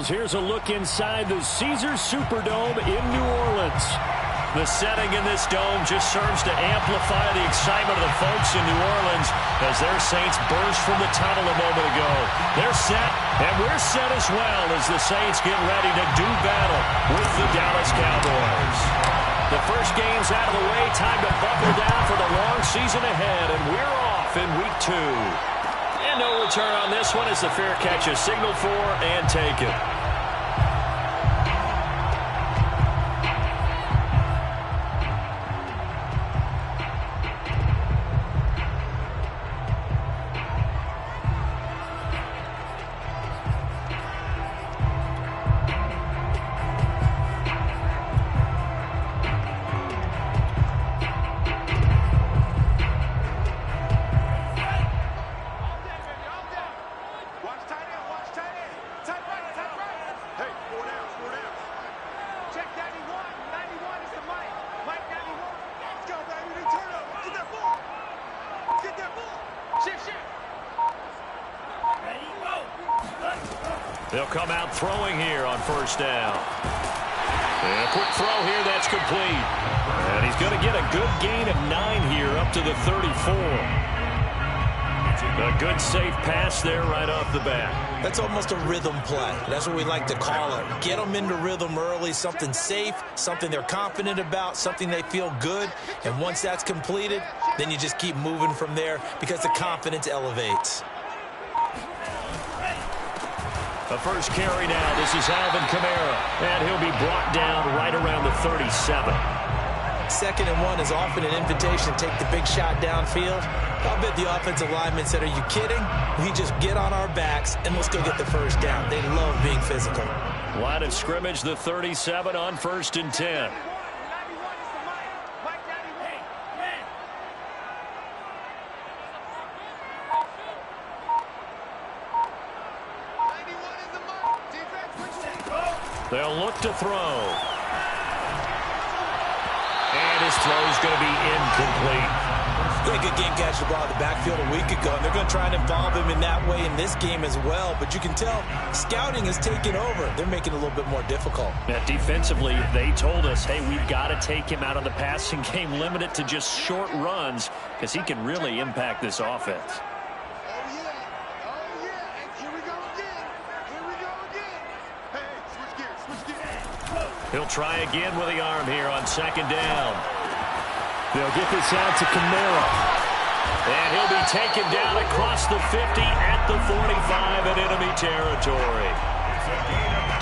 fans, here's a look inside the Caesars Superdome in New Orleans. The setting in this dome just serves to amplify the excitement of the folks in New Orleans as their Saints burst from the tunnel a moment ago. They're set, and we're set as well as the Saints get ready to do battle with the Dallas Cowboys. The first game's out of the way. Time to buckle down for the long season ahead, and we're off in week 2. And no return on this one as the fair catch is signaled for and taken. They'll come out throwing here on first down. And a quick throw here, that's complete. And he's going to get a good gain of 9 here up to the 34. A good safe pass there right off the bat. That's almost a rhythm play. That's what we like to call it. Get them into rhythm early, something safe, something they're confident about, something they feel good. And once that's completed, then you just keep moving from there because the confidence elevates. The first carry now. This is Alvin Kamara. And he'll be brought down right around the 37. 2nd and 1 is often an invitation to take the big shot downfield. I'll bet the offensive lineman said, are you kidding? We just get on our backs and let's go get the first down. They love being physical. Line of scrimmage, the 37 on 1st and 10. They'll look to throw. And his throw is going to be incomplete. He had a good game catching the ball in the backfield a week ago, and they're going to try and involve him in that way in this game as well. But you can tell scouting is taking over. They're making it a little bit more difficult. Yeah, defensively, they told us, hey, we've got to take him out of the passing game, limit it to just short runs, because he can really impact this offense. He'll try again with the arm here on 2nd down. They'll get this out to Kamara. And he'll be taken down across the 50 at the 45 in enemy territory.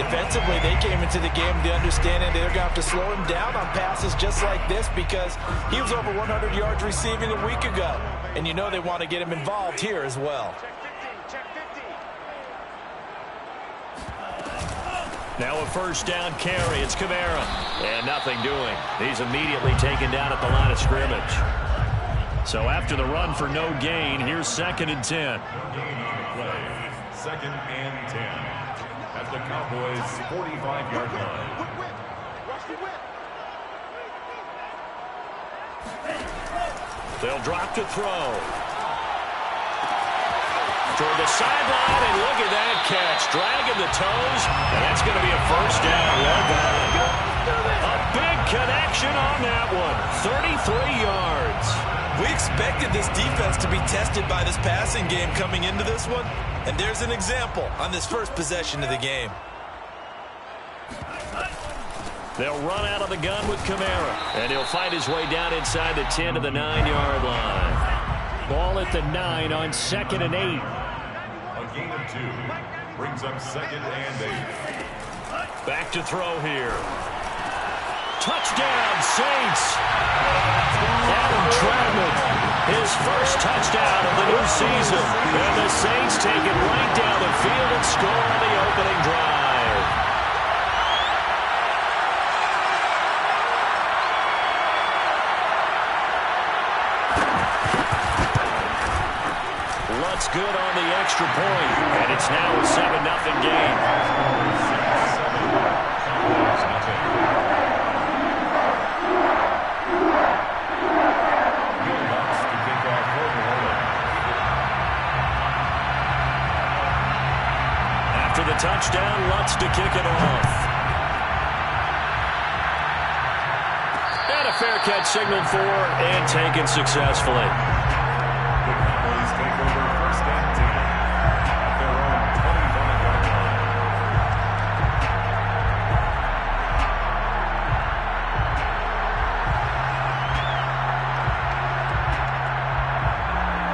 Defensively, they came into the game with the understanding they're going to have to slow him down on passes just like this because he was over 100 yards receiving a week ago. And you know they want to get him involved here as well. Now a first down carry. It's Kamara. And nothing doing. He's immediately taken down at the line of scrimmage. So after the run for no gain, here's 2nd and 10. 2nd and 10. At the Cowboys' 45-yard line. They'll drop to throw. Toward the sideline, and look at that catch. Dragging the toes, and that's going to be a first down. Well done. A big connection on that one. 33 yards. We expected this defense to be tested by this passing game coming into this one, and there's an example on this first possession of the game. They'll run out of the gun with Kamara, and he'll fight his way down inside the 10 to the 9-yard line. Ball at the 9 on 2nd and 8. A gain of 2 brings up 2nd and 8. Back to throw here. Touchdown, Saints. Adam Trautman, his first touchdown of the new season. And the Saints take it right down the field and score on the opening drive. Lutz good on the extra point, and it's now a 7-0 game. After the touchdown, kick it off. And a fair catch signaled for and taken successfully. The Cowboys take over first and 10 at their own 25-yard line.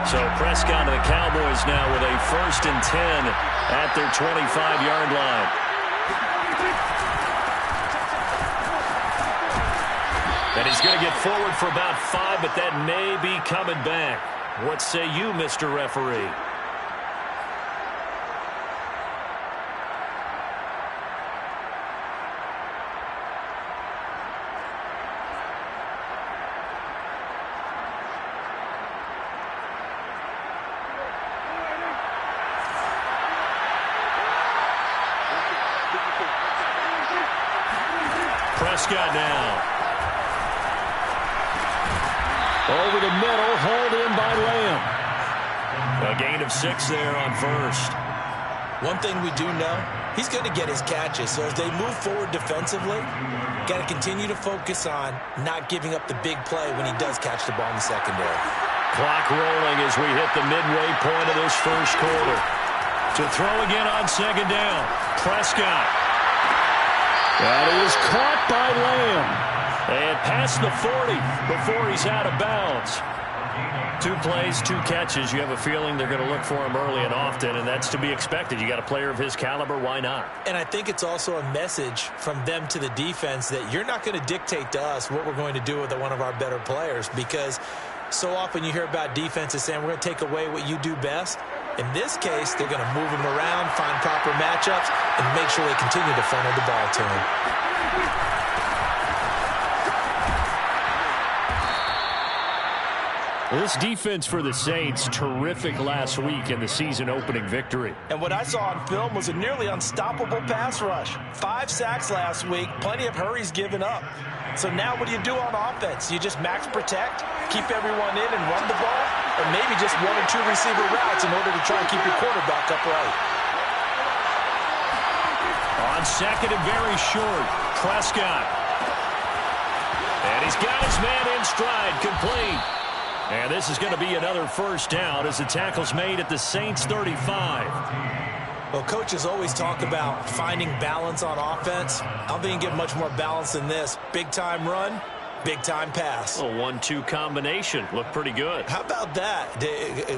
So Prescott and the Cowboys now with a first and 10 at their 25-yard line. And he's going to get forward for about 5, but that may be coming back. What say you, Mr. Referee? Prescott now. Over the middle, hauled in by Lamb. A gain of 6 there on first. One thing we do know, he's going to get his catches. So as they move forward defensively, got to continue to focus on not giving up the big play when he does catch the ball in the secondary. Clock rolling as we hit the midway point of this first quarter. To throw again on second down. Prescott. That is caught by Lamb. And past the 40 before he's out of bounds. 2 plays, 2 catches. You have a feeling they're going to look for him early and often, and that's to be expected. You got a player of his caliber, why not? And I think it's also a message from them to the defense that you're not going to dictate to us what we're going to do with one of our better players, because so often you hear about defenses saying we're going to take away what you do best. In this case, they're going to move him around, find proper matchups, and make sure they continue to funnel the ball to him. This defense for the Saints, terrific last week in the season-opening victory. And what I saw on film was a nearly unstoppable pass rush. 5 sacks last week, plenty of hurries given up. So now what do you do on offense? You just max protect, keep everyone in and run the ball, or maybe just 1 or 2 receiver routes in order to try and keep your quarterback upright. On second and very short, Prescott. And he's got his man in stride, complete. And this is going to be another first down as the tackle's made at the Saints 35. Well, coaches always talk about finding balance on offense. I don't think you can get much more balance than this. Big-time run, big-time pass. A 1-2 combination. Looked pretty good. How about that?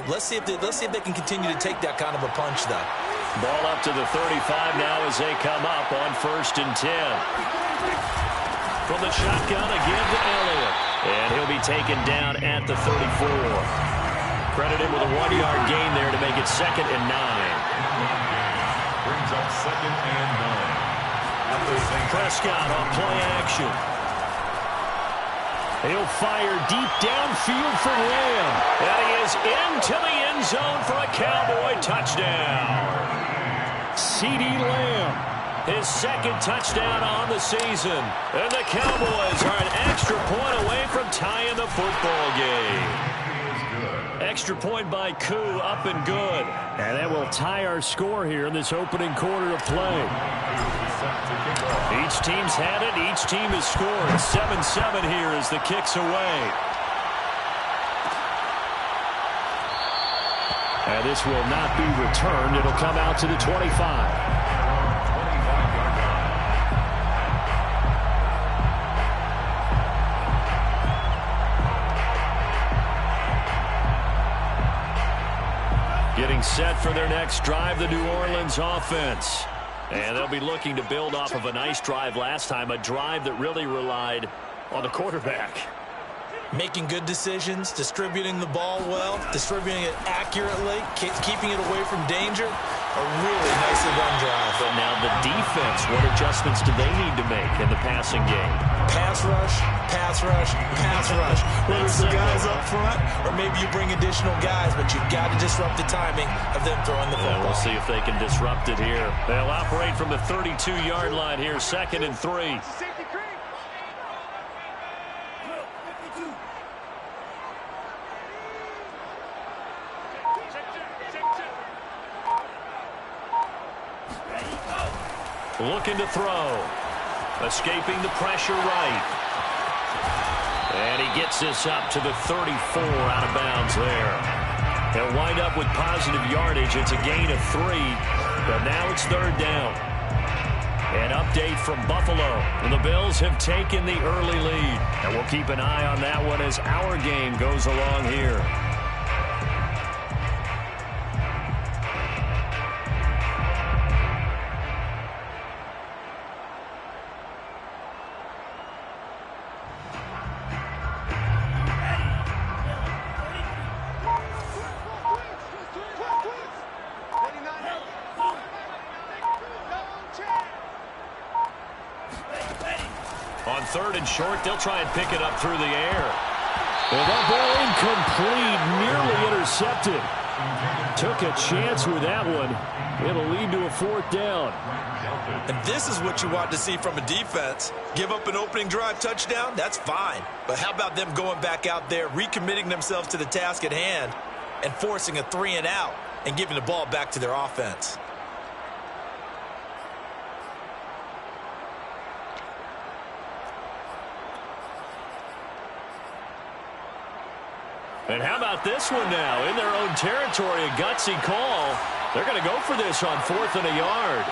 Let's see if they can continue to take that kind of a punch, though. Ball up to the 35 now as they come up on first and 10. From the shotgun again to Elliott. And he'll be taken down at the 34. Credited with a 1-yard gain there to make it 2nd and 9. Brings up 2nd and 9. Prescott on play action. He'll fire deep downfield for Lamb. And he is into the end zone for a Cowboy touchdown. CeeDee Lamb. His 2nd touchdown on the season. And the Cowboys are an extra point away from tying the football game. Extra point by Koo, up and good. And that will tie our score here in this opening quarter of play. Each team's had it. Each team has scored. 7-7 here as the kick's away. And this will not be returned. It'll come out to the 25. Getting set for their next drive, the New Orleans offense. And they'll be looking to build off of a nice drive last time, a drive that really relied on the quarterback. Making good decisions, distributing the ball well, distributing it accurately, keeping it away from danger. A really nicely run drive. But now the defense, what adjustments do they need to make in the passing game? Pass rush, pass rush, pass rush. Whether it's the guys up front or maybe you bring additional guys, but you've got to disrupt the timing of them throwing the football. We'll see if they can disrupt it here. They'll operate from the 32-yard line here, 2nd and 3. looking to throw. Escaping the pressure right. And he gets this up to the 34 out of bounds there. He'll wind up with positive yardage. It's a gain of 3, but now it's 3rd down. An update from Buffalo. The Bills have taken the early lead, and we'll keep an eye on that one as our game goes along here. On 3rd and short, they'll try and pick it up through the air. And that ball incomplete, nearly intercepted. Took a chance with that one. It'll lead to a 4th down. And this is what you want to see from a defense. Give up an opening drive touchdown, that's fine. But how about them going back out there, recommitting themselves to the task at hand, and forcing a 3 and out, and giving the ball back to their offense. And how about this one now? In their own territory, a gutsy call. They're going to go for this on 4th and a yard.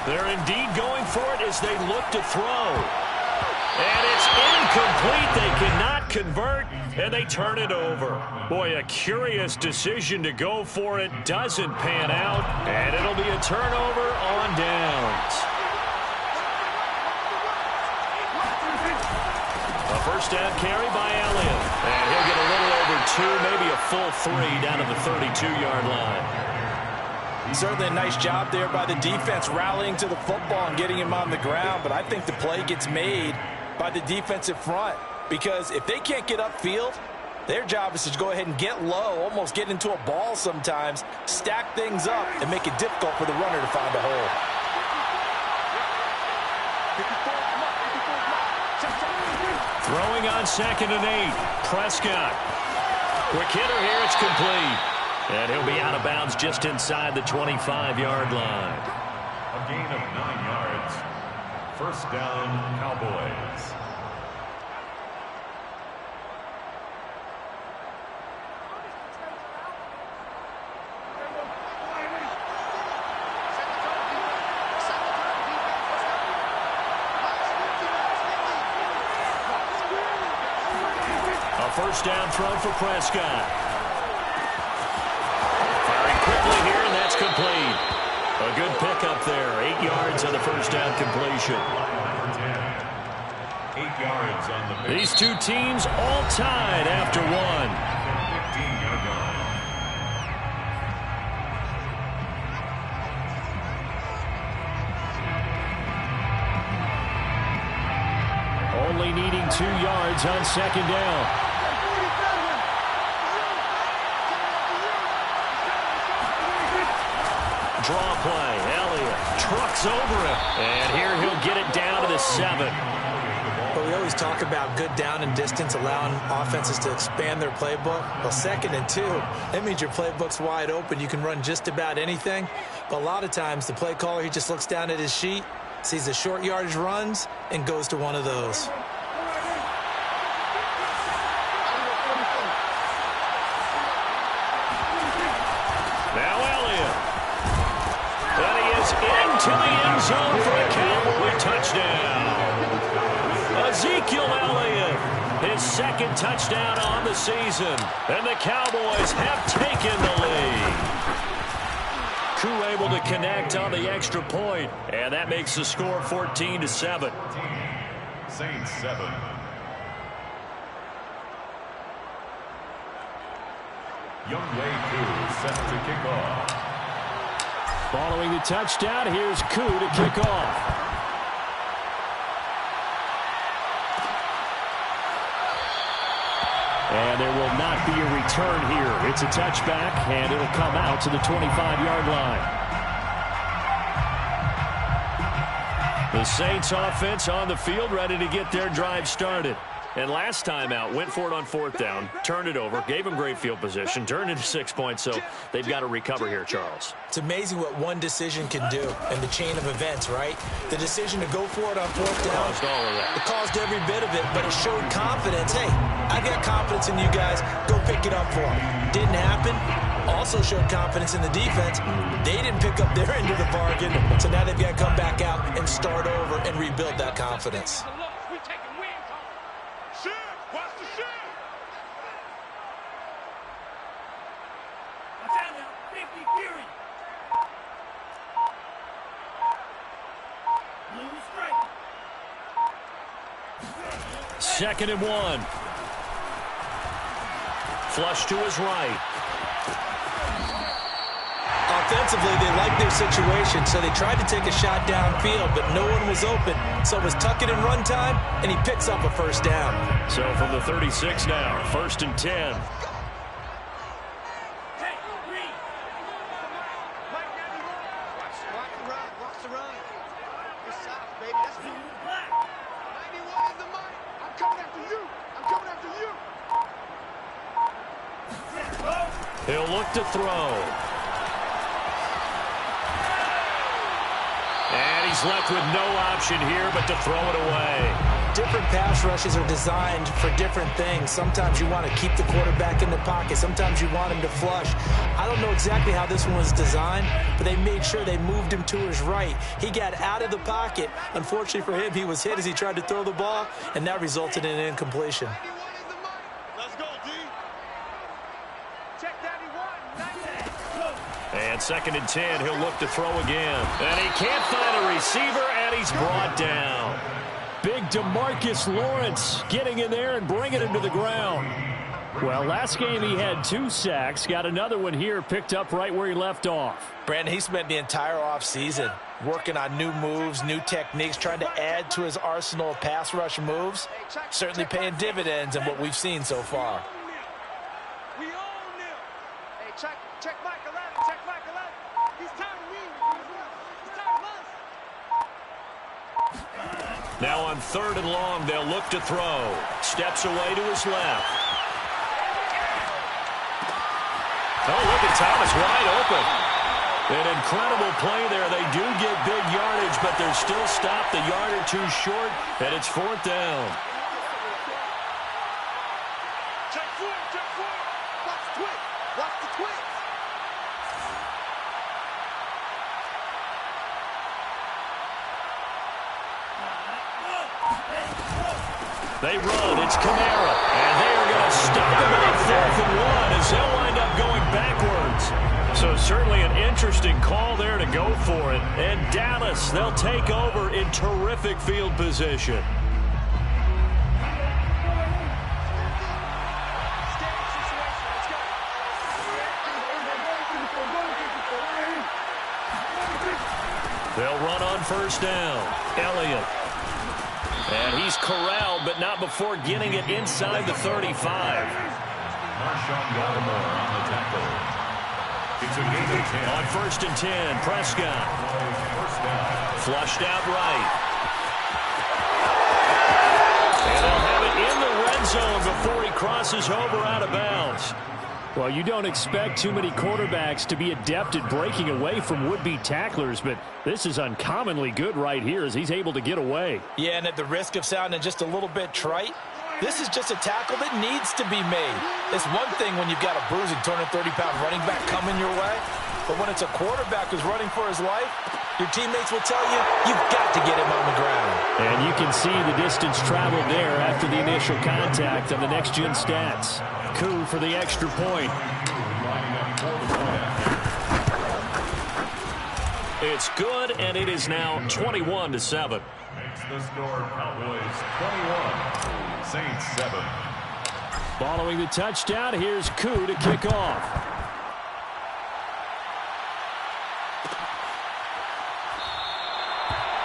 They're indeed going for it as they look to throw. And it's incomplete. They cannot convert, and they turn it over. Boy, a curious decision to go for it. Doesn't pan out, and it'll be a turnover on downs. A 1st down carry by Elliott. And he'll get a little over 2, maybe a full 3 down to the 32-yard line. Certainly a nice job there by the defense rallying to the football and getting him on the ground, but I think the play gets made by the defensive front, because if they can't get upfield, their job is to go ahead and get low, almost get into a ball sometimes, stack things up, and make it difficult for the runner to find a hole. Throwing on 2nd and 8. Prescott. Quick hitter here, it's complete. And he'll be out of bounds just inside the 25-yard line. A gain of 9 yards. 1st down, Cowboys. A 1st down throw for Prescott. Firing quickly here, and that's complete. A good pickup there. 8 yards on the 1st down completion. 8 yards on the pick. These two teams all tied after 1. 15-yard line. Only needing 2 yards on 2nd down. Draw play. Elliott trucks over him. And here he'll get it down to the 7. But we always talk about good down and distance, allowing offenses to expand their playbook. Well, 2nd and 2, that means your playbook's wide open. You can run just about anything. But a lot of times, the play caller, he just looks down at his sheet, sees the short yardage runs, and goes to one of those. Now Elliott. And he is into the end zone for a Cowboy touchdown. Ezekiel Elliott, his 2nd touchdown on the season. And the Cowboys have taken the lead. Crew able to connect on the extra point, and that makes the score 14-7. Saints 7. Youngway Koo set to kick off. Following the touchdown, here's Koo to kick off. And there will not be a return here. It's a touchback, and it'll come out to the 25-yard line. The Saints offense on the field, ready to get their drive started. And last time out, went for it on 4th down, turned it over, gave them great field position, turned into 6 points, so they've got to recover here, Charles. It's amazing what one decision can do in the chain of events, right? The decision to go for it on 4th down. Caused all of that. It caused every bit of it, but it showed confidence. Hey, I got confidence in you guys. Go pick it up for them. Didn't happen. Also showed confidence in the defense. They didn't pick up their end of the bargain, so now they've got to come back out and start over and rebuild that confidence. Second and 1. Flush to his right. Offensively, they liked their situation, so they tried to take a shot downfield, but no one was open. So it was tuck it and run time, and he picks up a 1st down. So from the 36 now, 1st and 10. He'll look to throw. And he's left with no option here but to throw it away. Different pass rushes are designed for different things. Sometimes you want to keep the quarterback in the pocket. Sometimes you want him to flush. I don't know exactly how this one was designed, but they made sure they moved him to his right. He got out of the pocket. Unfortunately for him, he was hit as he tried to throw the ball, and that resulted in an incompletion. And 2nd and 10, he'll look to throw again. And he can't find a receiver, and he's brought down. Big DeMarcus Lawrence getting in there and bringing him to the ground. Well, last game he had 2 sacks. Got another one here, picked up right where he left off. Brandon, he spent the entire offseason working on new moves, new techniques, trying to add to his arsenal of pass rush moves. Certainly paying dividends in what we've seen so far. Check Mike 11. Check Mike 11. He's tired of me. He's tired of us. Now on 3rd and long, they'll look to throw. Steps away to his left. Oh, look at Thomas wide open. An incredible play there. They do get big yardage, but they're still stopped a yard or 2 short, and it's 4th down. Check foot. Watch the twist. Watch the twist. They run. It's Kamara. And they are going to stop him on 4th and 1 as they'll wind up going backwards. So certainly an interesting call there to go for it. And Dallas, they'll take over in terrific field position. They'll run on 1st down. Elliott. And he's corralled, but not before getting it inside the 35. Marshawn Lattimore on the tackle. It's a gain of 10. On 1st and 10, Prescott. 1st down. Flushed out right. And they'll have it in the red zone before he crosses over out of bounds. Well, you don't expect too many quarterbacks to be adept at breaking away from would-be tacklers, but this is uncommonly good right here as he's able to get away. Yeah, and at the risk of sounding just a little bit trite, this is just a tackle that needs to be made. It's one thing when you've got a bruising 230-pound running back coming your way, but when it's a quarterback who's running for his life, your teammates will tell you, you've got to get him on the ground. And you can see the distance traveled there after the initial contact on the next-gen stats. Coup for the extra point. It's good, and it is now 21-7. Makes the score Cowboys 21, Saints 7. Following the touchdown, here's Coup to kick off.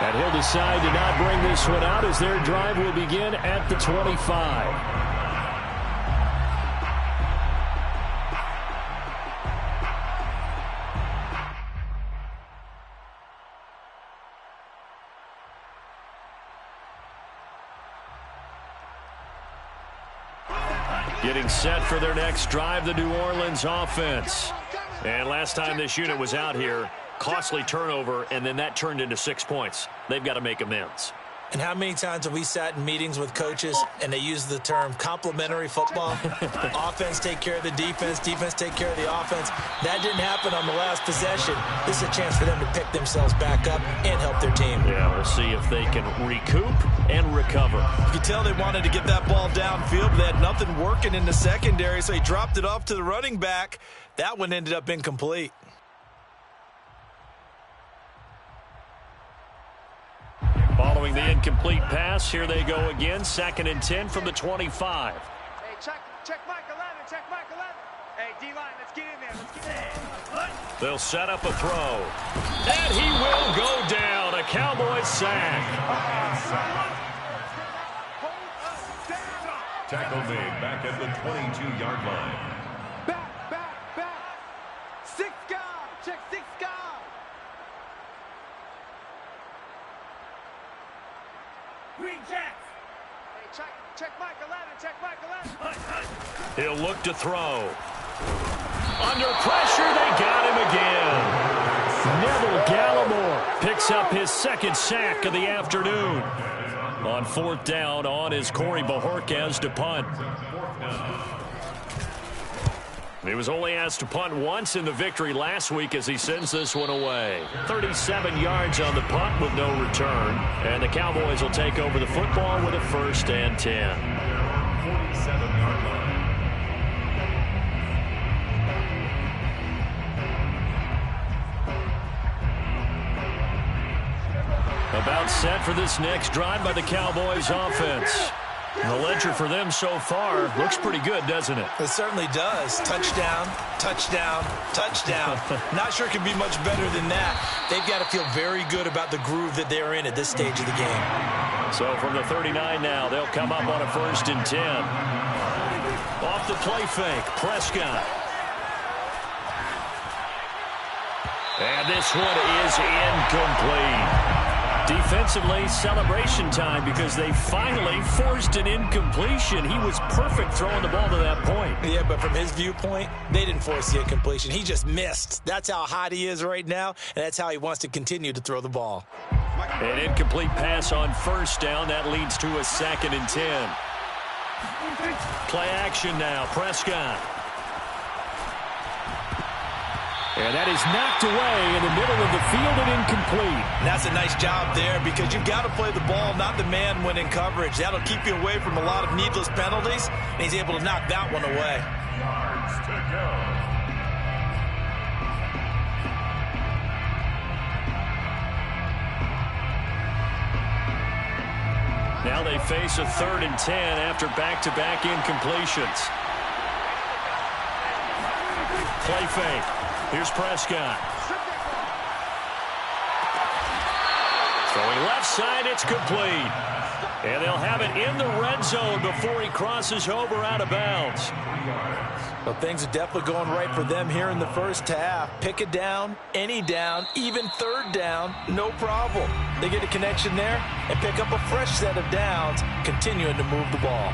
And he'll decide to not bring this one out as their drive will begin at the 25. Getting set for their next drive, the New Orleans offense. And last time this unit was out here, costly turnover, and then that turned into 6 points. They've got to make amends. And how many times have we sat in meetings with coaches and they use the term complementary football? Offense take care of the defense, defense take care of the offense. That didn't happen on the last possession. This is a chance for them to pick themselves back up and help their team. Yeah, we'll see if they can recoup and recover. You can tell they wanted to get that ball downfield, but they had nothing working in the secondary, so he dropped it off to the running back. That one ended up incomplete. Following the incomplete pass, here they go again. 2nd and 10 from the 25. Hey, check Mike 11, check Mike 11. Hey, D-line, let's get in there, let's get in there. They'll set up a throw. And he will go down. A Cowboys sack. Tackle made back at the 22-yard line. Back. 6 guard, check 6 guard. Green Jacks. Hey, check Mike 11, check Mike 11. He'll look to throw. Under pressure, they got him again. Neville Gallimore picks up his 2nd sack of the afternoon. On 4th down, on is Corey Bajorquez to punt. He was only asked to punt once in the victory last week as he sends this one away. 37 yards on the punt with no return. And the Cowboys will take over the football with a 1st and 10. 47-yard line. About set for this next drive by the Cowboys offense. The ledger for them so far looks pretty good, doesn't it? It certainly does. Touchdown, touchdown, touchdown. Not sure it could be much better than that. They've got to feel very good about the groove that they're in at this stage of the game. So from the 39 now, they'll come up on a 1st and 10. Off the play fake, Prescott. And this one is incomplete. Defensively, celebration time because they finally forced an incompletion. He was perfect throwing the ball to that point. Yeah, but from his viewpoint, they didn't force the incompletion. He just missed. That's how hot he is right now, and that's how he wants to continue to throw the ball. An incomplete pass on 1st down. That leads to a 2nd and 10. Play action now, Prescott. And that is knocked away in the middle of the field and incomplete. And that's a nice job there because you've got to play the ball, not the man when in coverage. That'll keep you away from a lot of needless penalties, and he's able to knock that one away. Yards to go. Now they face a 3rd and 10 after back-to-back incompletions. Play fake. Here's Prescott. Throwing left side, it's complete. And they'll have it in the red zone before he crosses over out of bounds. Well, things are definitely going right for them here in the first half. Pick it down, any down, even 3rd down, no problem. They get a connection there and pick up a fresh set of downs, continuing to move the ball.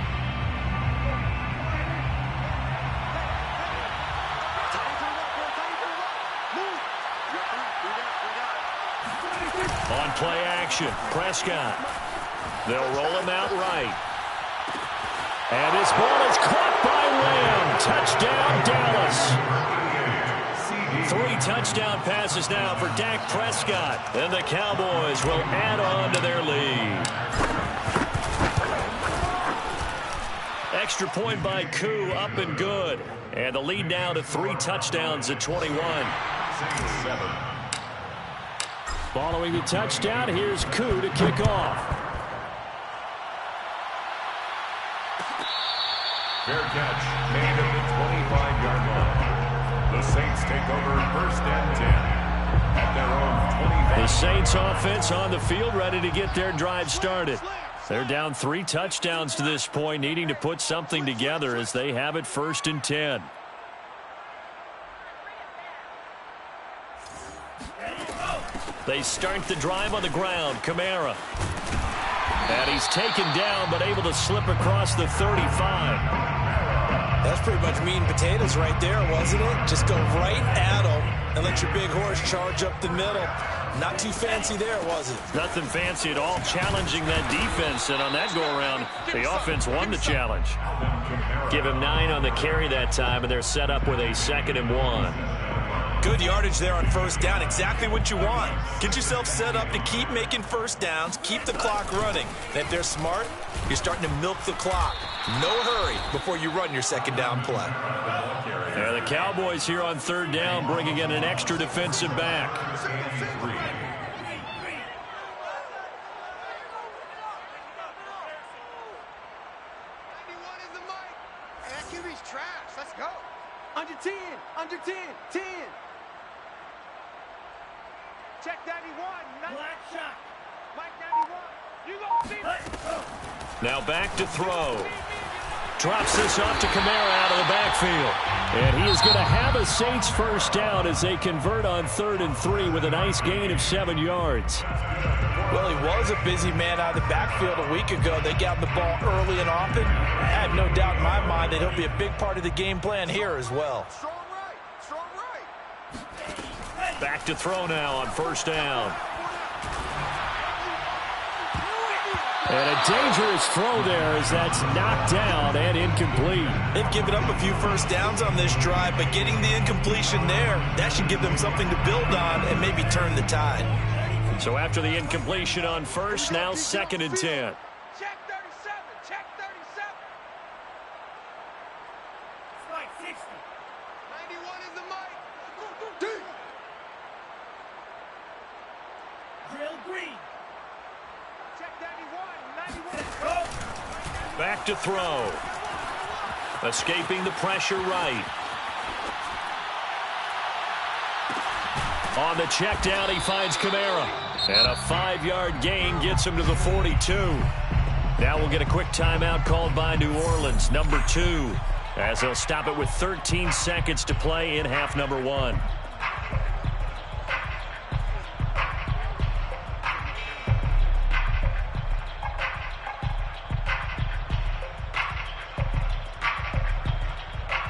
On play action, Prescott. They'll roll him out right. And this ball is caught by Lamb. Touchdown, Dallas. 3 touchdown passes now for Dak Prescott. And the Cowboys will add on to their lead. Extra point by Koo, up and good. And the lead now to 3 touchdowns at 21. 6-7. Following the touchdown, here's Koo to kick off. Fair catch made at the 25-yard line. The Saints take over 1st and 10 at their own 25. The Saints offense on the field, ready to get their drive started. They're down 3 touchdowns to this point, needing to put something together as they have it 1st and 10. They start the drive on the ground. Kamara. And he's taken down, but able to slip across the 35. That's pretty much meat and potatoes right there, wasn't it? Just go right at them and let your big horse charge up the middle. Not too fancy there, was it? Nothing fancy at all, challenging that defense. And on that go-around, the offense won the challenge. Give him 9 on the carry that time, and they're set up with a 2nd and 1. Good yardage there on first down. Exactly what you want. Get yourself set up to keep making first downs, keep the clock running. And if they're smart, you're starting to milk the clock. No hurry before you run your 2nd down play. Yeah, the Cowboys here on 3rd down, bringing in an extra defensive back. Let's go. Under 10, under 10, 10. Check 91. Black shot. Mike 91. You gonna see it. Now back to throw. Drops this off to Kamara out of the backfield. And he is going to have a Saints first down as they convert on 3rd and 3 with a nice gain of 7 yards. Well, he was a busy man out of the backfield a week ago. They got the ball early and often. I have no doubt in my mind that he'll be a big part of the game plan here as well. Strong right. Strong right. Back to throw now on 1st down. And a dangerous throw there as that's knocked down and incomplete. They've given up a few first downs on this drive, but getting the incompletion there, that should give them something to build on and maybe turn the tide. So after the incompletion on 1st, now 2nd and 10. Check 37. Check 37. Strike 60. 91 is the mic. Drill green. Check 91. Back to throw. Escaping the pressure right. On the check down, he finds Kamara. And a 5-yard gain gets him to the 42. Now we'll get a quick timeout called by New Orleans, number 2, as they'll stop it with 13 seconds to play in half number 1.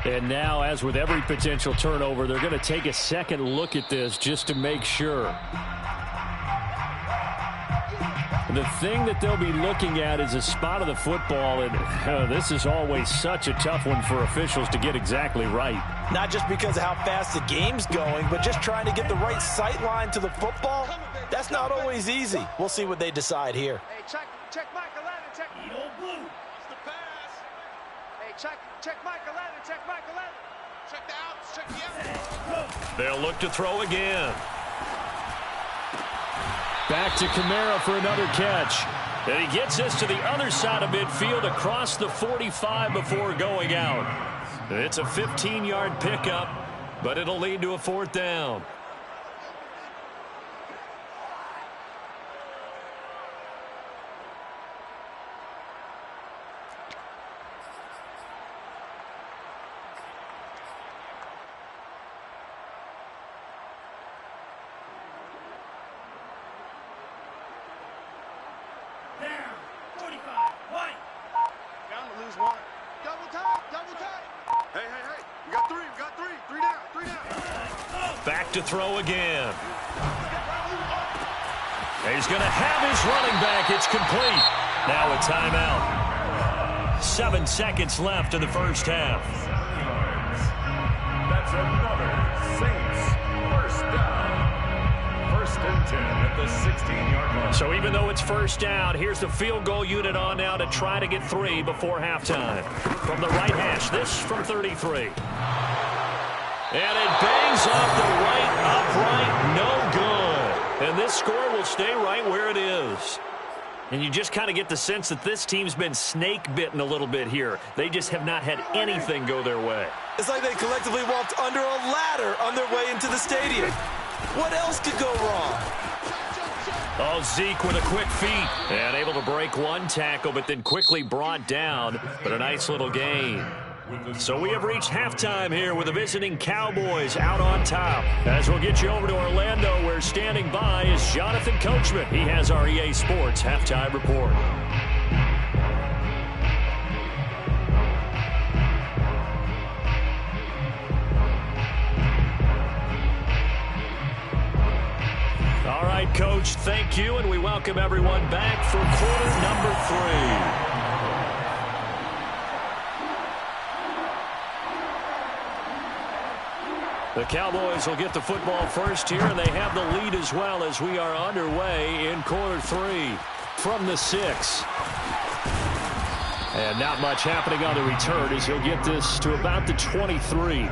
And now, as with every potential turnover, they're going to take a second look at this just to make sure. The thing that they'll be looking at is a spot of the football, and this is always such a tough one for officials to get exactly right. Not just because of how fast the game's going, but just trying to get the right sight line to the football. That's not always easy. We'll see what they decide here. Hey, check Mike 11. Check blue. What's the pass? Hey, check Mike 11. Check Mike 11. Check the outs. Check the outs. They'll look to throw again. Back to Kamara for another catch. And he gets this to the other side of midfield across the 45 before going out. It's a 15-yard pickup, but it'll lead to a 4th down. Back to throw again. He's going to have his running back. It's complete. Now a timeout. 7 seconds left in the first half. That's another Saints first down. 1st and 10 at the 16-yard line. So even though it's first down, here's the field goal unit on now to try to get 3 before halftime. From the right hash, this from 33. And it bangs off the right upright, no good. And this score will stay right where it is. And you just kind of get the sense that this team's been snake-bitten a little bit here. They just have not had anything go their way. It's like they collectively walked under a ladder on their way into the stadium. What else could go wrong? Oh, Zeke with a quick feet. And able to break one tackle, but then quickly brought down. But a nice little gain. So we have reached halftime here with the visiting Cowboys out on top. As we'll get you over to Orlando, where standing by is Jonathan Coachman. He has our EA Sports halftime report. right, Coach, thank you, and we welcome everyone back for quarter number 3. The Cowboys will get the football first here, and they have the lead as well as we are underway in quarter 3 from the 6. And not much happening on the return as he'll get this to about the 23.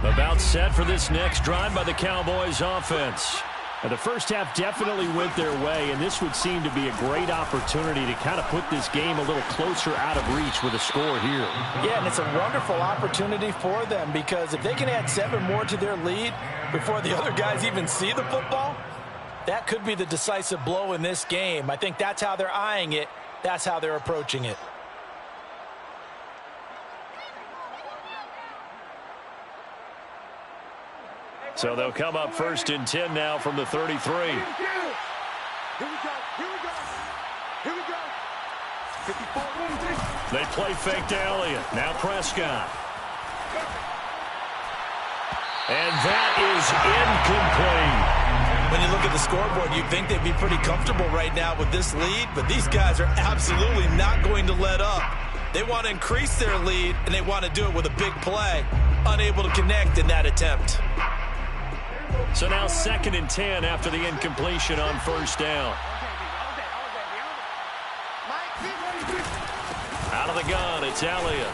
About set for this next drive by the Cowboys offense. And the first half definitely went their way, and this would seem to be a great opportunity to kind of put this game a little closer out of reach with a score here. Yeah, and it's a wonderful opportunity for them because if they can add 7 more to their lead before the other guys even see the football, that could be the decisive blow in this game. I think that's how they're eyeing it. That's how they're approaching it. So they'll come up first and 10 now from the 33. Here we go. Here we go. Here we go. 54. They play fake to Elliott. Now Prescott. And that is incomplete. When you look at the scoreboard, you'd think they'd be pretty comfortable right now with this lead, but these guys are absolutely not going to let up. They want to increase their lead, and they want to do it with a big play. Unable to connect in that attempt. So now 2nd and 10 after the incompletion on first down. Out of the gun, it's Elliott.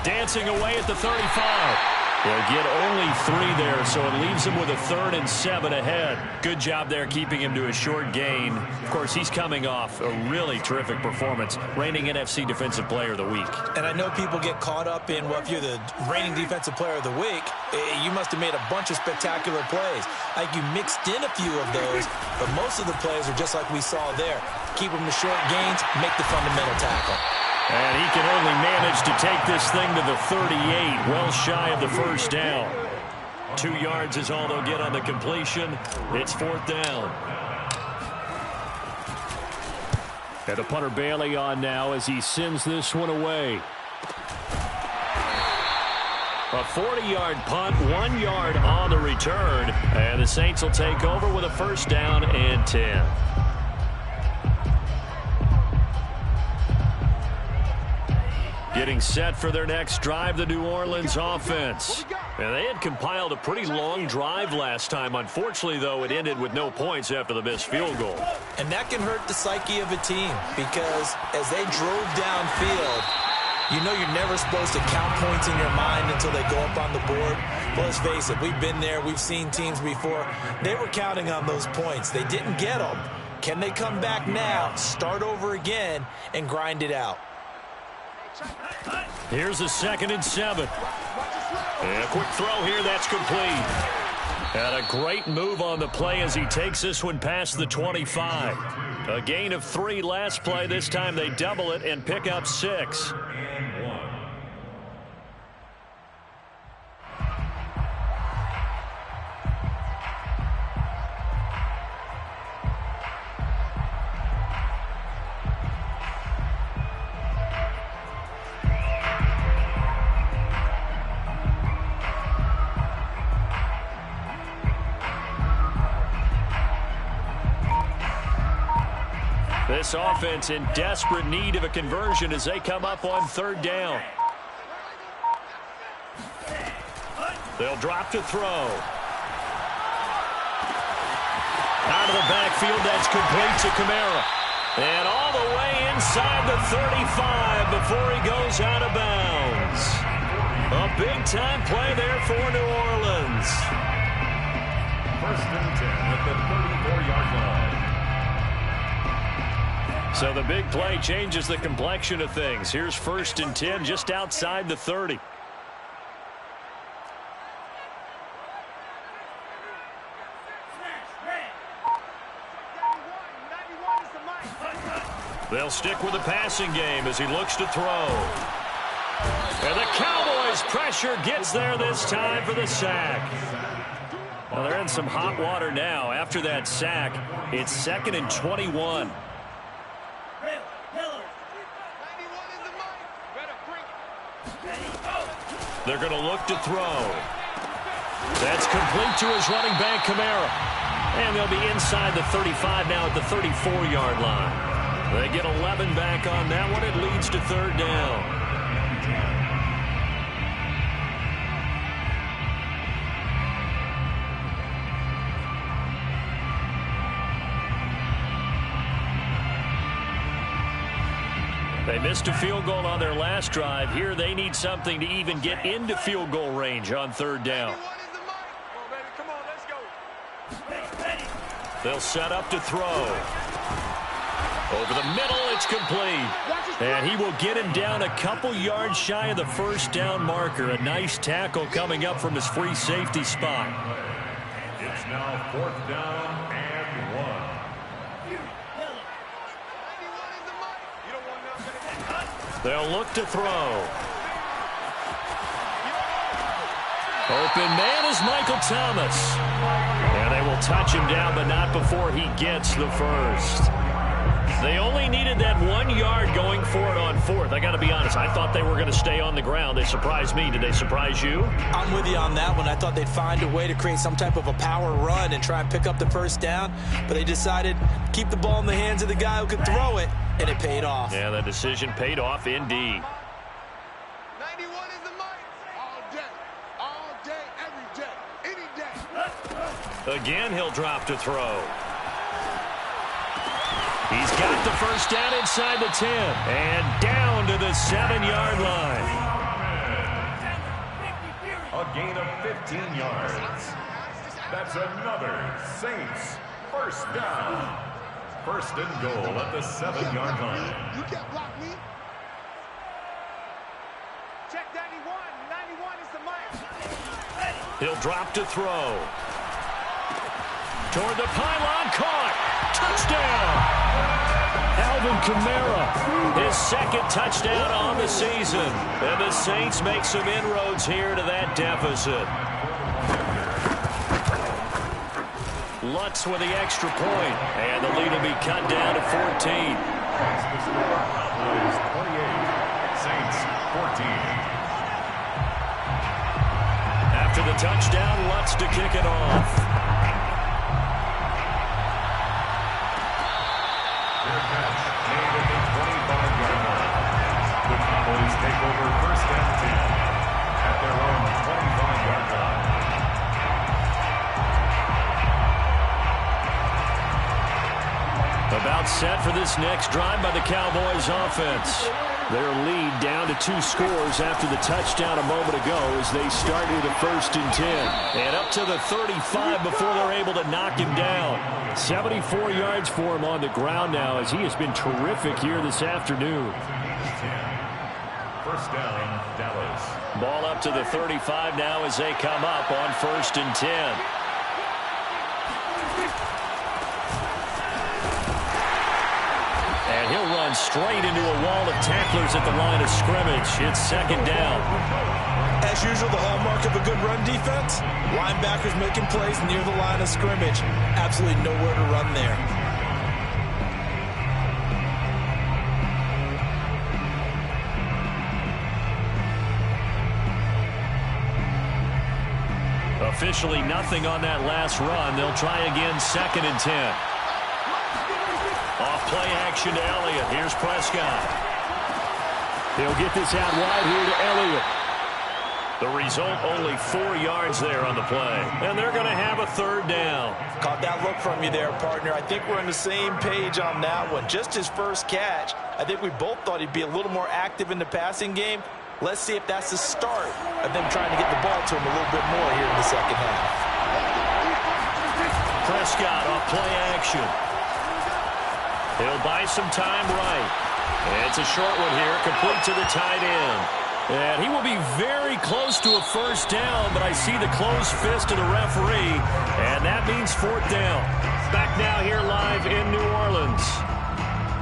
Dancing away at the 35. They'll get only 3 there, so it leaves him with a 3rd and 7 ahead. Good job there keeping him to a short gain. Of course, he's coming off a really terrific performance, reigning NFC Defensive Player of the Week. And I know people get caught up in, well, if you're the reigning Defensive Player of the Week, you must have made a bunch of spectacular plays. Like you mixed in a few of those, but most of the plays are just like we saw there. Keep them to short gains, make the fundamental tackle. And he can only manage to take this thing to the 38, well shy of the first down. 2 yards is all they'll get on the completion. It's 4th down. And the punter Bailey on now as he sends this one away. A 40-yard punt, 1 yard on the return. And the Saints will take over with a first down and 10. Getting set for their next drive, the New Orleans offense. And they had compiled a pretty long drive last time. Unfortunately, though, it ended with no points after the missed field goal. And that can hurt the psyche of a team because as they drove downfield, you know you're never supposed to count points in your mind until they go up on the board. Well, let's face it, we've been there. We've seen teams before. They were counting on those points. They didn't get them. Can they come back now, start over again, and grind it out? Here's a 2nd and 7. And a quick throw here, that's complete. And a great move on the play as he takes this one past the 25. A gain of 3 last play. This time they double it and pick up 6. This offense in desperate need of a conversion as they come up on 3rd down. They'll drop to throw. Out of the backfield, that's complete to Kamara. And all the way inside the 35 before he goes out of bounds. A big-time play there for New Orleans. 1st and 10 at the 34-yard line. So the big play changes the complexion of things. Here's 1st and 10 just outside the 30. They'll stick with the passing game as he looks to throw. And the Cowboys' pressure gets there this time for the sack. Well, they're in some hot water now. After that sack, it's 2nd and 21. They're going to look to throw. That's complete to his running back, Kamara. And they'll be inside the 35 now at the 34-yard line. They get 11 back on that one. It leads to 3rd down. They missed a field goal on their last drive. Here they need something to even get into field goal range on 3rd down. They'll set up to throw. Over the middle, it's complete. And he will get him down a couple yards shy of the 1st down marker. A nice tackle coming up from his free safety spot. It's now 4th down and 1. They'll look to throw. Open man is Michael Thomas. And they will touch him down, but not before he gets the first. They only needed that 1 yard going for it on 4th. I got to be honest, I thought they were going to stay on the ground. They surprised me. Did they surprise you? I'm with you on that one. I thought they'd find a way to create some type of a power run and try and pick up the 1st down, but they decided to keep the ball in the hands of the guy who could throw it, and it paid off. Yeah, the decision paid off indeed. 91 is the mic. All day, every day, any day. Again, he'll drop to throw. He's got the 1st down inside the 10 and down to the 7-yard line. A gain of 15 yards. That's another Saints 1st down. 1st and goal at the 7-yard line. You can't block me. Check 91. 91 is the mic. He'll drop to throw. Toward the pylon, caught. Touchdown. Alvin Kamara, his 2nd touchdown on the season. And the Saints make some inroads here to that deficit. Lutz with the extra point, and the lead will be cut down to 14. Cowboys 28, Saints 14. After the touchdown, Lutz to kick it off. The Cowboys take over 1st and 10 at their own 25-yard line. About set for this next drive by the Cowboys offense. Their lead down to 2 scores after the touchdown a moment ago as they start with a 1st and 10. And up to the 35 before they're able to knock him down. 74 yards for him on the ground now as he has been terrific here this afternoon. 1st down, Dallas. Ball up to the 35 now as they come up on 1st and 10. And he'll run straight into a wall of tacklers at the line of scrimmage. It's 2nd down. As usual, the hallmark of a good run defense, linebackers making plays near the line of scrimmage. Absolutely nowhere to run there. Officially nothing on that last run. They'll try again 2nd and 10. Off play action to Elliott. Here's Prescott. He'll get this out wide here to Elliott. The result, only 4 yards there on the play. And they're going to have a 3rd down. Caught that look from you there, partner. I think we're on the same page on that one. Just his first catch. I think we both thought he'd be a little more active in the passing game. Let's see if that's the start of them trying to get the ball to him a little bit more here in the 2nd half. Prescott off play action. He'll buy some time right. And it's a short one here, complete to the tight end. And he will be very close to a 1st down, but I see the closed fist of the referee, and that means 4th down. Back now here live in New Orleans.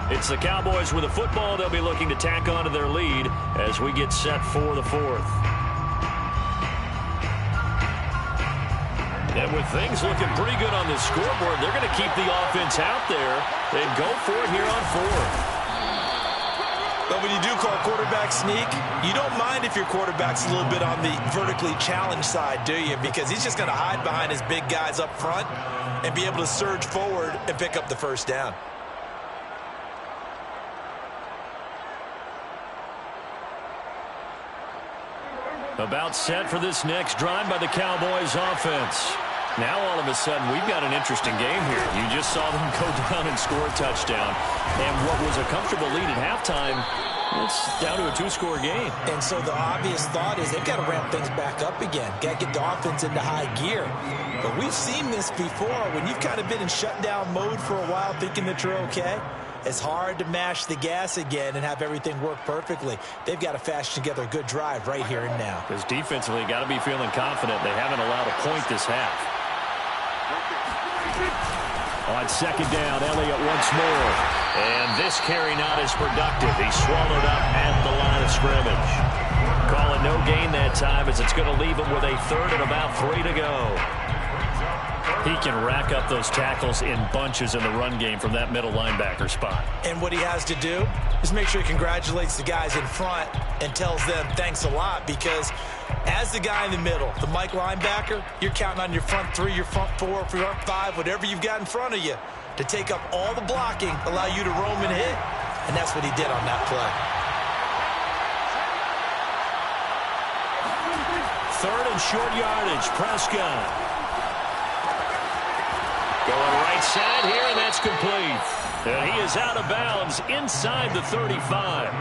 It's the Cowboys with the football. They'll be looking to tack on to their lead as we get set for the fourth. And with things looking pretty good on the scoreboard, they're going to keep the offense out there and go for it here on fourth. But when you do call quarterback sneak, you don't mind if your quarterback's a little bit on the vertically challenged side, do you? Because he's just going to hide behind his big guys up front and be able to surge forward and pick up the first down. About set for this next drive by the Cowboys offense. Now all of a sudden we've got an interesting game here. You just saw them go down and score a touchdown. And what was a comfortable lead at halftime, it's down to a two-score game. And so the obvious thought is they've got to ramp things back up again. Got to get the offense into high gear. But we've seen this before. When you've kind of been in shutdown mode for a while thinking that you're okay, it's hard to mash the gas again and have everything work perfectly. They've got to fashion together a good drive right here and now. Because defensively, got to be feeling confident. They haven't allowed a point this half. On second down, Elliott once more. And this carry not as productive. He's swallowed up at the line of scrimmage. Call it no gain that time as it's going to leave him with a third and about 3 to go. He can rack up those tackles in bunches in the run game from that middle linebacker spot. And what he has to do is make sure he congratulates the guys in front and tells them thanks a lot, because as the guy in the middle, the Mike linebacker, you're counting on your front 3, your front 4, front 5, whatever you've got in front of you to take up all the blocking, allow you to roam and hit. And that's what he did on that play. Third and short yardage, Prescott. Going right side here, and that's complete. And he is out of bounds inside the 35.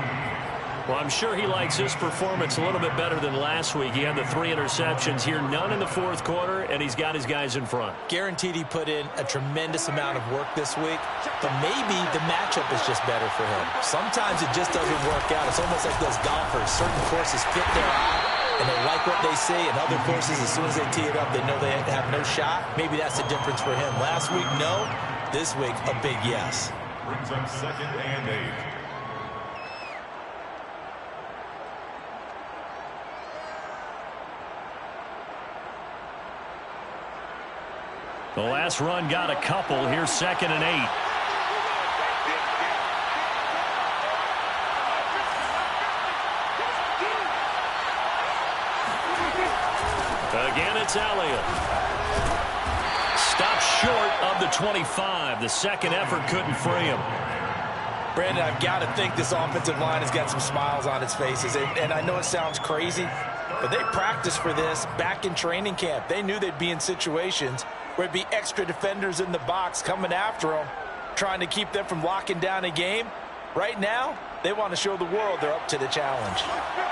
Well, I'm sure he likes his performance a little bit better than last week. He had the 3 interceptions here, none in the fourth quarter, and he's got his guys in front. Guaranteed he put in a tremendous amount of work this week, but maybe the matchup is just better for him. Sometimes it just doesn't work out. It's almost like those golfers. Certain courses fit their eye, and they like what they see, and other courses, as soon as they tee it up, they know they have no shot. Maybe that's the difference for him. Last week, no. This week, a big yes. Brings up 2nd and 8. The last run got a couple. Here's 2nd and 8. Again, it's Elliott. Stopped short of the 25. The second effort couldn't free him. Brandon, I've got to think this offensive line has got some smiles on its faces. And I know it sounds crazy, but they practiced for this back in training camp. They knew they'd be in situations where it'd be extra defenders in the box coming after them, trying to keep them from locking down a game. Right now, they want to show the world they're up to the challenge.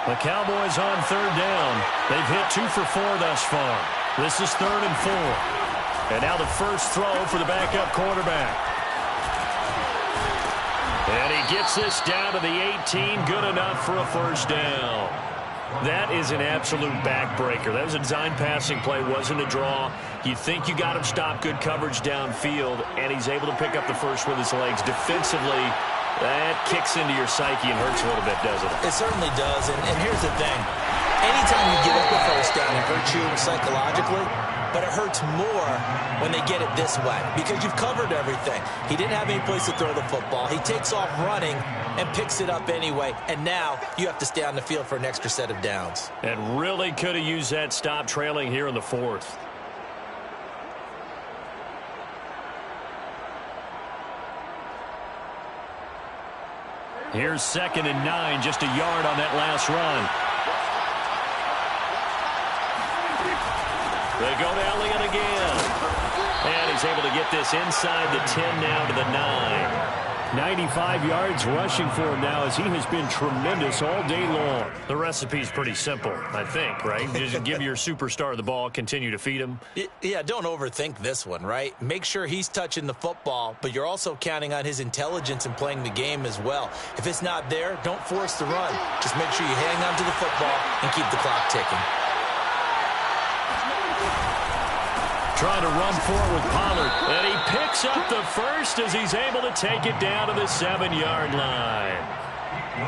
The Cowboys on 3rd down. They've hit 2 for 4 thus far. This is 3rd and 4. And now the first throw for the backup quarterback. And he gets this down to the 18. Good enough for a first down. That is an absolute backbreaker. That was a design passing play, wasn't a draw. You think you got him stopped, good coverage downfield, and he's able to pick up the first with his legs. Defensively, that kicks into your psyche and hurts a little bit, doesn't it? It certainly does, and here's the thing. Anytime you give up a first down, it hurts you psychologically, but it hurts more when they get it this way because you've covered everything. He didn't have any place to throw the football. He takes off running and picks it up anyway, and now you have to stay on the field for an extra set of downs. And really could have used that stop trailing here in the 4th. Here's 2nd and 9, just a yard on that last run. They go to Elliott again. And he's able to get this inside the 10 now to the 9. 95 yards rushing for him now as he has been tremendous all day long. The recipe's pretty simple, I think, right? Just give your superstar the ball, continue to feed him. Yeah, don't overthink this one, right? Make sure he's touching the football, but you're also counting on his intelligence in playing the game as well. If it's not there, don't force the run. Just make sure you hang on to the football and keep the clock ticking. trying to run forward with Pollard. And he picks up the first as he's able to take it down to the 7-yard line.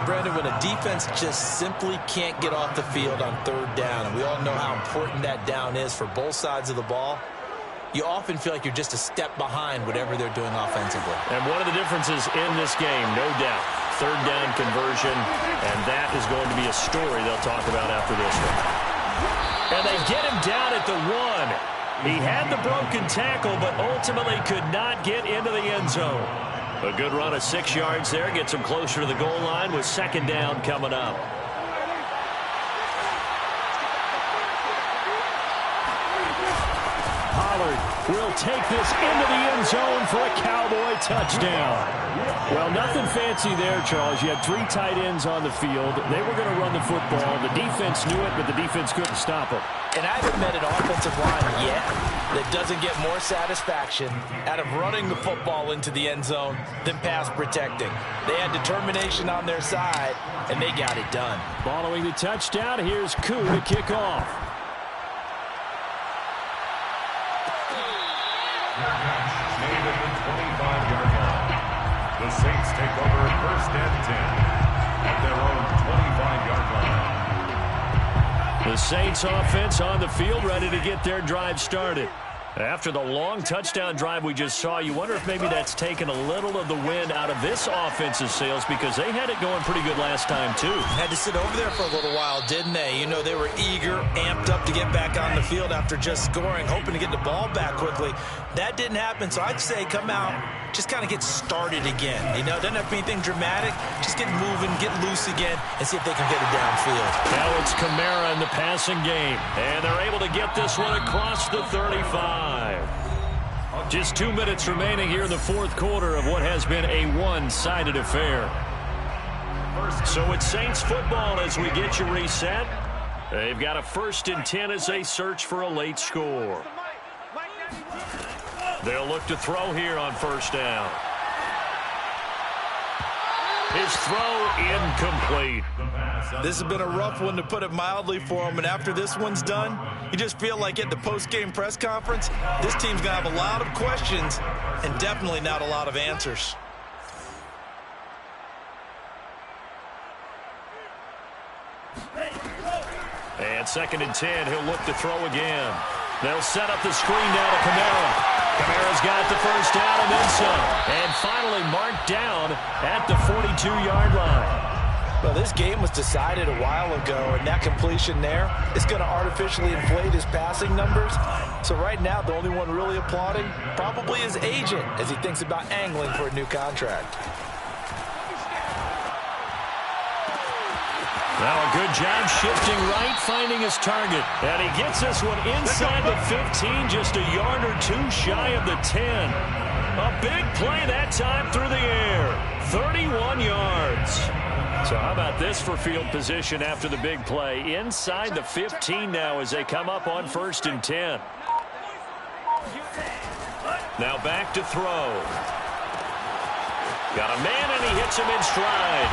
Brandon, when a defense just simply can't get off the field on third down, and we all know how important that down is for both sides of the ball, you often feel like you're just a step behind whatever they're doing offensively. And one of the differences in this game, no doubt, third down conversion, and that is going to be a story they'll talk about after this one. And they get him down at the 1. He had the broken tackle, but ultimately could not get into the end zone. A good run of 6 yards there gets him closer to the goal line with second down coming up. Pollard will take this into the end zone for a Cowboy touchdown. Well, nothing fancy there, Charles. You had 3 tight ends on the field. They were going to run the football. The defense knew it, but the defense couldn't stop them. And I haven't met an offensive line yet that doesn't get more satisfaction out of running the football into the end zone than pass protecting. They had determination on their side, and they got it done. Following the touchdown, here's Koo to kick off. Made at the 25-yard line. The Saints take over 1st and 10 at their own 25-yard line. The Saints offense on the field, ready to get their drive started. After the long touchdown drive we just saw, you wonder if maybe that's taken a little of the wind out of this offense's sails, because they had it going pretty good last time too. Had to sit over there for a little while, didn't they? You know, they were eager, amped up to get back on the field after just scoring, hoping to get the ball back quickly. That didn't happen, so I'd say come out, just kind of get started again. You know, doesn't have to be anything dramatic. Just get moving, get loose again, and see if they can get it downfield. Now it's Kamara in the passing game, and they're able to get this one across the 35. Just 2 minutes remaining here in the fourth quarter of what has been a one-sided affair. So it's Saints football as we get you reset. They've got a 1st and 10 as they search for a late score. They'll look to throw here on 1st down. His throw incomplete. This has been a rough one, to put it mildly, for him. And after this one's done, you just feel like at the post-game press conference, this team's going to have a lot of questions and definitely not a lot of answers. And 2nd and 10, he'll look to throw again. They'll set up the screen now to Kamara. Kamara's got the 1st down and then some. And finally marked down at the 42-yard line. Well, this game was decided a while ago, and that completion there is going to artificially inflate his passing numbers. So right now, the only one really applauding probably his agent as he thinks about angling for a new contract. Now a good job shifting right, finding his target. And he gets this one inside the 15, just a yard or 2 shy of the 10. A big play that time through the air. 31 yards. So how about this for field position after the big play? Inside the 15 now as they come up on 1st and 10. Now back to throw. Got a man and he hits him in stride.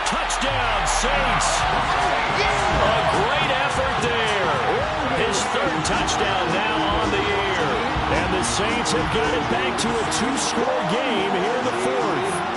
Touchdown, Saints. A great effort there. His 3rd touchdown now on the air. And the Saints have got it back to a 2-score game here in the 4th.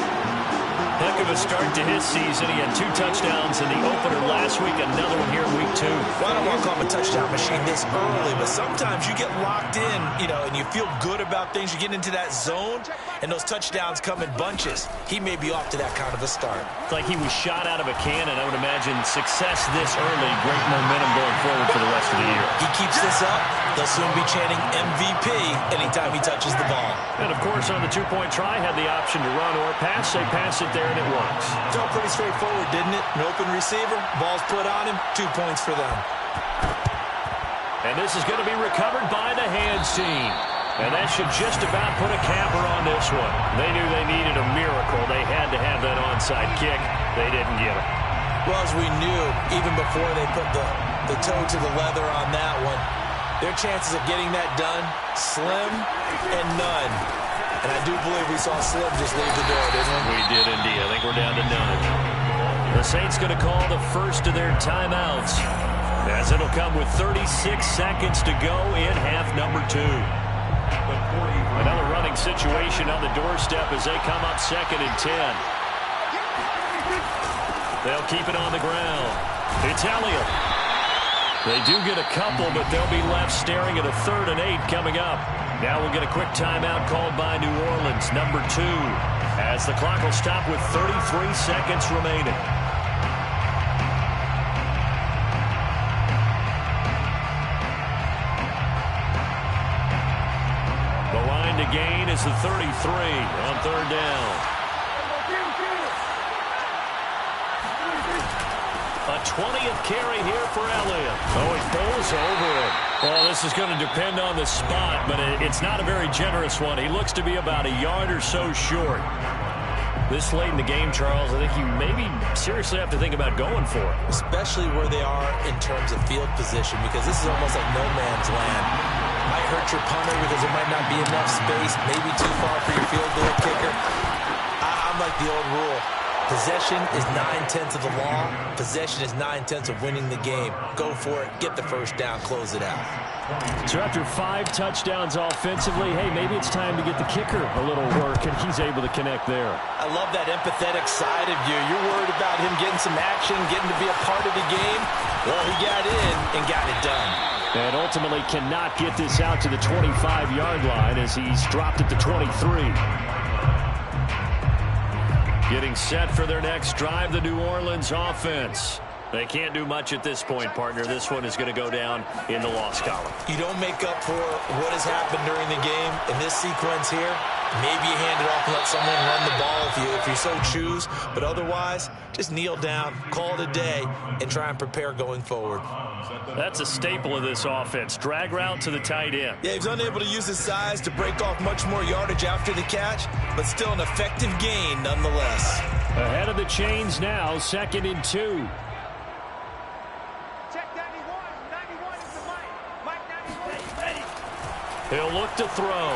Heck of a start to his season. He had 2 touchdowns in the opener last week, another one here in week 2. Well, I don't want to call him a touchdown machine this early, but sometimes you get locked in, you know, and you feel good about things. You get into that zone, and those touchdowns come in bunches. He may be off to that kind of a start. It's like he was shot out of a cannon. I would imagine success this early, great momentum going forward for the rest of the year. He keeps this up, they'll soon be chanting MVP anytime he touches the ball. And, of course, on the 2-point try, had the option to run or pass. They pass it there, and it works. Felt pretty straightforward, didn't it? An open receiver, ball's put on him, 2 points for them. And this is going to be recovered by the hands team. And that should just about put a capper on this one. They knew they needed a miracle. They had to have that onside kick. They didn't get it. Well, as we knew, even before they put the toe to the leather on that one, their chances of getting that done, slim and none. And I do believe we saw Slim just leave the door, didn't we? We did indeed. I think we're down to none. The Saints going to call the first of their timeouts, as it'll come with 36 seconds to go in half number 2. Another running situation on the doorstep as they come up 2nd and 10. They'll keep it on the ground. It's Elliott. They do get a couple, but they'll be left staring at a 3rd and 8 coming up. Now we'll get a quick timeout called by New Orleans, number 2, as the clock will stop with 33 seconds remaining. The line to gain is the 33 on 3rd down. A 20th carry here for Elliott. Oh, he falls over it. Well, this is going to depend on the spot, but it's not a very generous one. He looks to be about a yard or so short. This late in the game, Charles, I think you maybe seriously have to think about going for it. Especially where they are in terms of field position, because this is almost like no man's land. Might hurt your punter because there might not be enough space, maybe too far for your field goal kicker. I'm like the old rule. Possession is 9/10 of the law. Possession is 9/10 of winning the game. Go for it. Get the first down. Close it out. So after 5 touchdowns offensively, hey, maybe it's time to get the kicker a little work, and he's able to connect there. I love that empathetic side of you. You're worried about him getting some action, getting to be a part of the game. Well, he got in and got it done. And ultimately cannot get this out to the 25-yard line as he's dropped at the 23. Getting set for their next drive, the New Orleans offense. They can't do much at this point, partner. This one is going to go down in the loss column. You don't make up for what has happened during the game in this sequence here. Maybe you hand it off and let someone run the ball if you so choose. But otherwise, just kneel down, call it a day, and try and prepare going forward. That's a staple of this offense. Drag route to the tight end. Yeah, he was unable to use his size to break off much more yardage after the catch, but still an effective gain nonetheless. Ahead of the chains now, 2nd and 2. Check 91. 91 is the Mike. Mike 91. He'll look to throw.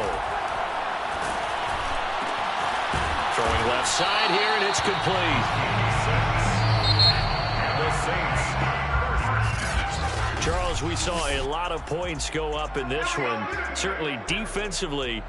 Throwing left side here, and it's complete. The Saints. Charles, we saw a lot of points go up in this one. Certainly defensively,